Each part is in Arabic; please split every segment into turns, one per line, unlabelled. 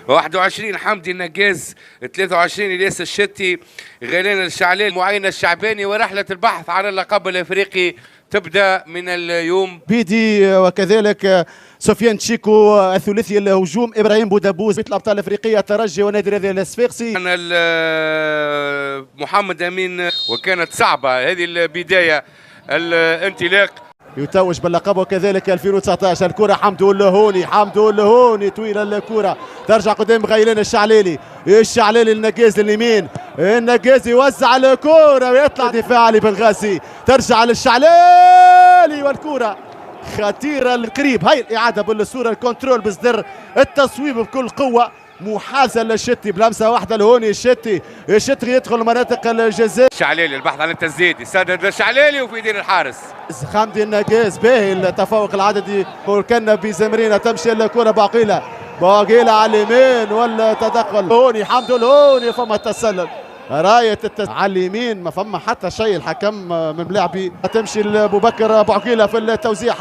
21 حمدي النقاز، 23 الياس الشتي، غيلان الشعلال، معين الشعباني. ورحلة البحث عن اللقب الافريقي تبدا من اليوم.
بيدي وكذلك سفيان تشيكو الثلاثي الهجوم، ابراهيم بودابوز بيت الابطال الافريقيه الترجي ونادي الرياضي الصفاقسي.
محمد امين، وكانت صعبه هذه البدايه الانطلاق.
يتوج باللقب وكذلك 2019 الكره حمدو اللهوني، حمدو اللهوني طويله الكره ترجع قدام غيلان الشعلالي، الشعلالي النقاز اليمين، النقاز يوزع الكره ويطلع دفاع علي بنغازي، ترجع للشعلالي والكره خطيره القريب. هاي الاعاده بالصوره، الكنترول بصدر التصويب بكل قوه، محاذاه للشتي بلمسه واحده لهوني. الشتي يدخل مناطق الجزاء.
الشعلالي البحث عن التسديد، يسدد الشعلالي وفي يدين الحارس
حمدي النقاز. باهي التفوق العددي، كنا بزمرينا تمشي الكره بعقيله على اليمين والتدخل هوني، حمدو الهوني فما تسلل رايه على اليمين، ما فما حتى شيء. الحكم من لاعبي تمشي لابو بكر بعقيله في التوزيع.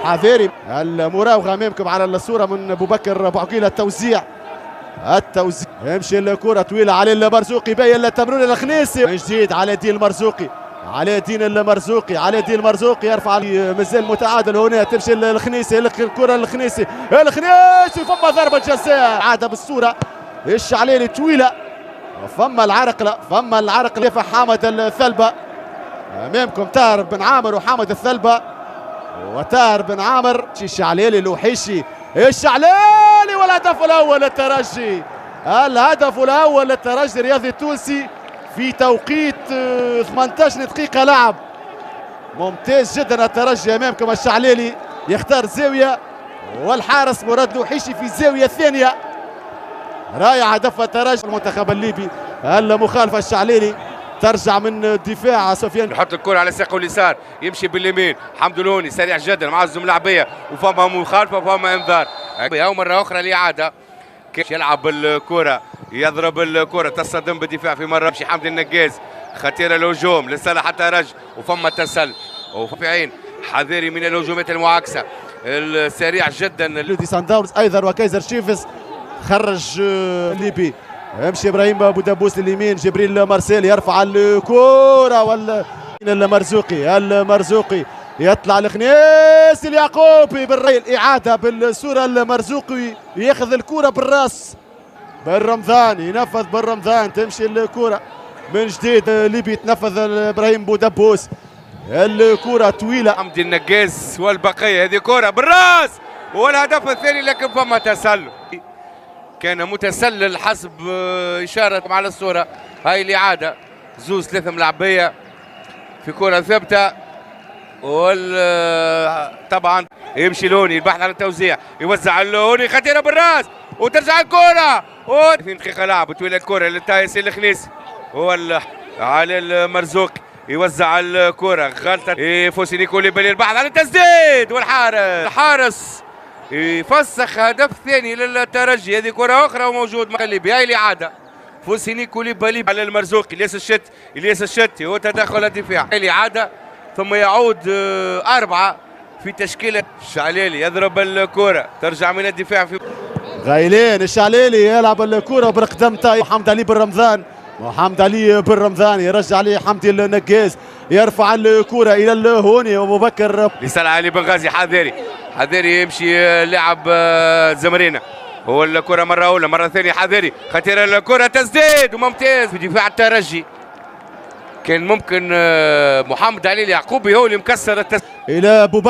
حذاري المراوغه امامكم على الصوره من ابو بكر بعقيله. التوزيع يمشي الكره طويله على المرزوقي، باين التمرير الخنيسي من جديد على الدين المرزوقي، على الدين المرزوقي يرفع مازال متعادل هنا. تمشي الخنيسي، الكره الخنيسي فما ضربه جزاء عاده بالصوره. الشعلالي طويله، فما العرقله حامد الثلبه امامكم، طاهر بن عامر وحامد الثلبه وطاهر بن عامر. الشعلالي الوحيشي، الشعلالي والهدف الاول للترجي، الهدف الاول للترجي الرياضي التونسي في توقيت 18 دقيقة لعب. ممتاز جدا الترجي امامكم. الشعلالي يختار زاوية والحارس مراد الوحيشي في الزاوية الثانية. رائع هدف الترجي. المنتخب الليبي المخالفة، الشعلالي ترجع من الدفاع. سفيان
يحط الكرة على ساقه اليسار، يمشي باليمين، حمدو اللهوني سريع جدا مع الزملاء بيه، وفما مخالفة وفما انذار. مرة أخرى الإعادة، يلعب الكرة، يضرب الكرة، تصطدم بالدفاع في مرة. يمشي حمدي النقاز، خطيرة الهجوم لصالح الترجي وفما تسلل وفي عين حذاري من الهجومات المعاكسة السريع جدا.
لودي سان داونز ايضا وكايزر شيفز خرج الليبي. يمشي ابراهيم بودابوس لليمين، جبريل مارسيل يرفع الكرة المرزوقي يطلع الخنيس اليعقوبي بالرأي. إعادة بالصورة، المرزوقي ياخذ الكرة بالراس، بالرمضان ينفذ بالرمضان، تمشي الكرة من جديد ليبي يتنفذ ابراهيم بودابوس، الكرة طويلة.
حمدي النقاز والبقية، هذه كرة بالراس والهدف الثاني، لكن فما تسلل، كان متسلل حسب إشارة على الصورة. هاي الإعادة، زوز 3 ملاعبية في كرة ثابتة، طبعا يمشي لوني البحث عن التوزيع، يوزع اللوني خطيرة بالراس وترجع الكرة 2 دقيقة لعب. طويلة الكرة للتايسي الخنيسي، هو على المرزوقي يوزع الكرة، غلطة فوسيني كوليبالي البحث عن التسديد، والحارس يفسخ هدف ثاني للترجي. هذه كرة أخرى وموجود مقلبي. هاي الإعادة، فوسيني كوليبالي على المرزوقي، الياس الشتي هو تدخل الدفاع. الإعادة ثم يعود 4 في تشكيلة. الشعلالي يضرب الكرة، ترجع من الدفاع في
غيلان. الشعلالي يلعب الكرة برقدمته، محمد علي بالرمضان يرجع عليه حمدي النقاز، يرفع الكرة إلى الهوني وأبو بكر
لسان علي بنغازي. حذاري يمشي لاعب زمرينا، هو الكرة مرة أولى مرة ثانية. حذاري خطيرة الكرة، تسديد وممتاز في دفاع الترجي. كان ممكن محمد علي اليعقوبي هو اللي مكسر
الى ابو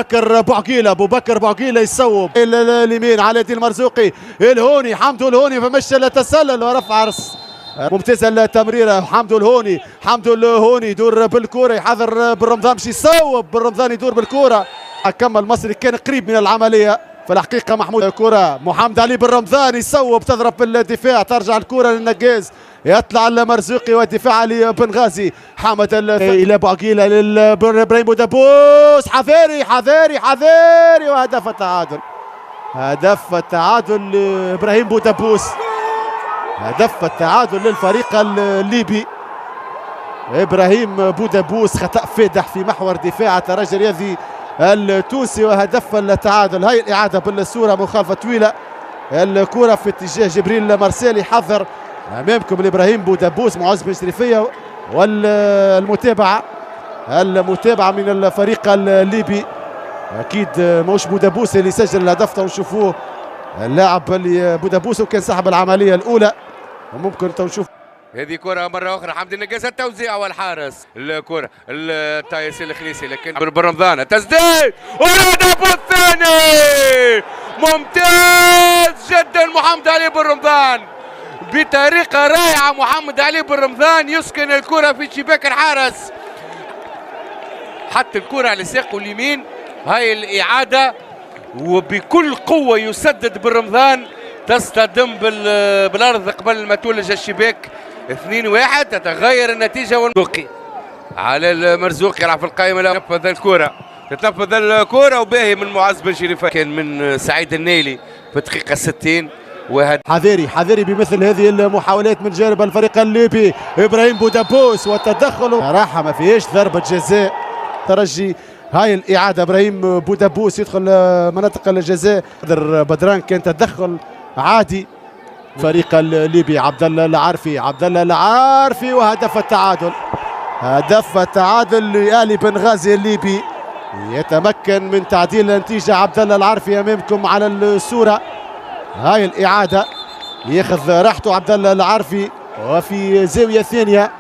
بكر بعقيله يصوب الى اليمين على الدين المرزوقي، الهوني حمدو الهوني فمشى التسلل ورفع رأس. ممتازه التمريره، حمدو الهوني يدور بالكره، يحضر بالرمضان باش يصوب، بالرمضان يدور بالكره. الحكم المصري كان قريب من العمليه في الحقيقه. محمود الكره محمد علي بالرمضان يصوب، تضرب بالدفاع، ترجع الكره للنقاز، يطلع المرزوقي والدفاع علي بنغازي. حامد الى بعقيله لابراهيم بودابوس، حذاري وهدف التعادل لابراهيم بودابوس، هدف التعادل للفريق الليبي. ابراهيم بودابوس خطأ فادح في محور دفاع الترجي الرياضي التونسي وهدف التعادل. هاي الإعادة بالصورة، مخالفة طويلة الكرة في اتجاه جبريل مارسيل يحضر. امامكم الابراهيم بودبوس معز بن شريفيه والمتابعه من الفريق الليبي. اكيد مش بودبوس اللي سجل الهدف، ونشوفوه اللاعب اللي بودبوس وكان صاحب العمليه الاولى، وممكن نشوف
هذه كرة مرة أخرى حمدي النقاز التوزيع والحارس الكرة التايس الخليسي، لكن بن رمضان التسديد والهدف الثاني ممتاز جدا. محمد علي بن رمضان بطريقة رائعة، محمد علي بن رمضان يسكن الكرة في شباك الحارس، حتى الكرة على ساقه اليمين. هاي الإعادة وبكل قوة يسدد بن رمضان، تصطدم بالأرض قبل ما تولج الشباك. 2-1 تتغير النتيجة. والمرزوقي على المرزوقي يلعب في القائمة، تتنفذ الكرة وباهي من معز بن شريفة، كان من سعيد النيلي في الدقيقة 60.
حذري بمثل هذه المحاولات من جانب الفريق الليبي. ابراهيم بودبوس والتدخل راحة ما فيهاش ضربة جزاء ترجي. هاي الإعادة إبراهيم بودبوس يدخل مناطق الجزاء، بدران كان تدخل عادي. فريق الليبي عبد الله العارفي وهدف التعادل لآل بنغازي الليبي. يتمكن من تعديل النتيجة عبد الله العارفي أمامكم على الصورة. هاي الإعادة ياخذ راحته عبد الله العارفي، وفي زاوية ثانية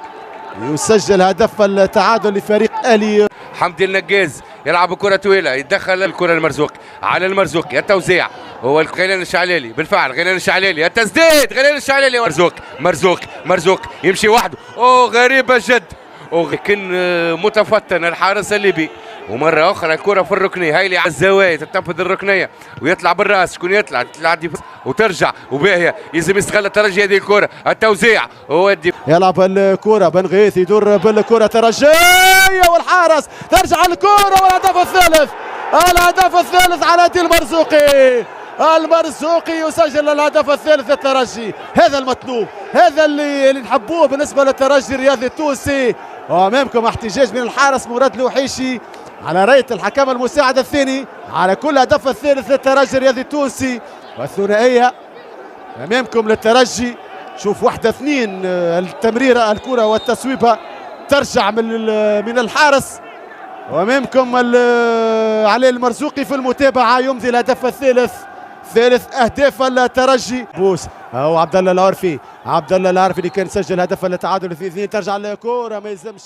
يسجل هدف التعادل لفريق آلي.
حمدي النقاز يلعب كرة طويلة، يدخل الكرة المرزوقي على المرزوقي، التوزيع هو غيلان الشعلالي. بالفعل غيلان الشعلالي، التسديد غيلان الشعلالي، مرزوق يمشي وحده. غريبة جد، لكن متفتن الحارس الليبي. ومرة أخرى الكرة في الركنية، هاي اللي على الزوايا تتنفذ الركنية ويطلع بالراس. شكون يطلع وترجع وباهية، يلزم يستغل الترجي هذه الكرة. التوزيع هو
يلعب الكرة بن غيث، يدور بالكرة ترجية والحارس ترجع الكرة والهدف الثالث على يد المرزوقي يسجل الهدف الثالث للترجي. هذا المطلوب، هذا اللي نحبوه بالنسبة للترجي الرياضي التونسي. وأمامكم احتجاج من الحارس مراد الوحيشي على رأية الحكم المساعد الثاني على كل هدف الثالث للترجي الرياضي التونسي. والثنائية أمامكم للترجي، شوف 1-2 التمريرة الكرة والتصويبة ترجع من الحارس. وأمامكم علي المرزوقي في المتابعة يمضي الهدف ثالث أهداف الترجي. بوس أو عبد الله العارفي اللي كان سجل هدف التعادل في 2. ترجع الكرة ما يلزمش